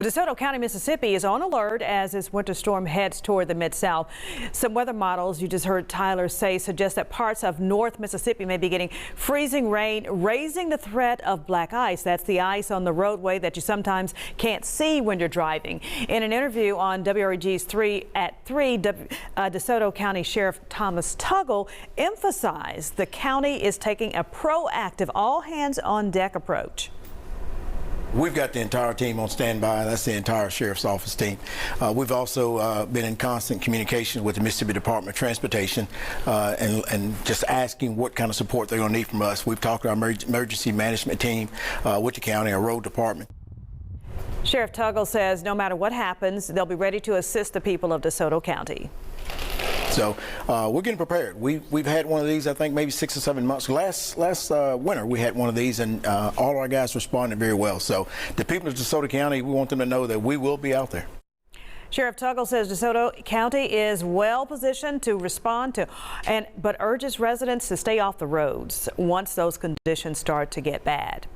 DeSoto County, Mississippi is on alert as this winter storm heads toward the Mid-South. Some weather models you just heard Tyler say suggest that parts of North Mississippi may be getting freezing rain, raising the threat of black ice. That's the ice on the roadway that you sometimes can't see when you're driving. In an interview on WREG's 3 at 3, DeSoto County Sheriff Thomas Tuggle emphasized the county is taking a proactive all-hands-on-deck approach. We've got the entire team on standby. That's the entire Sheriff's Office team. We've also been in constant communication with the Mississippi Department of Transportation and just asking what kind of support they're going to need from us. We've talked to our emergency management team with the county, our road department. Sheriff Tuggle says no matter what happens, they'll be ready to assist the people of DeSoto County. So we're getting prepared. We've had one of these, I think, maybe 6 or 7 months. Last winter, we had one of these, and all our guys responded very well. So the people of DeSoto County, we want them to know that we will be out there. Sheriff Tuggle says DeSoto County is well positioned to respond to, but urges residents to stay off the roads once those conditions start to get bad.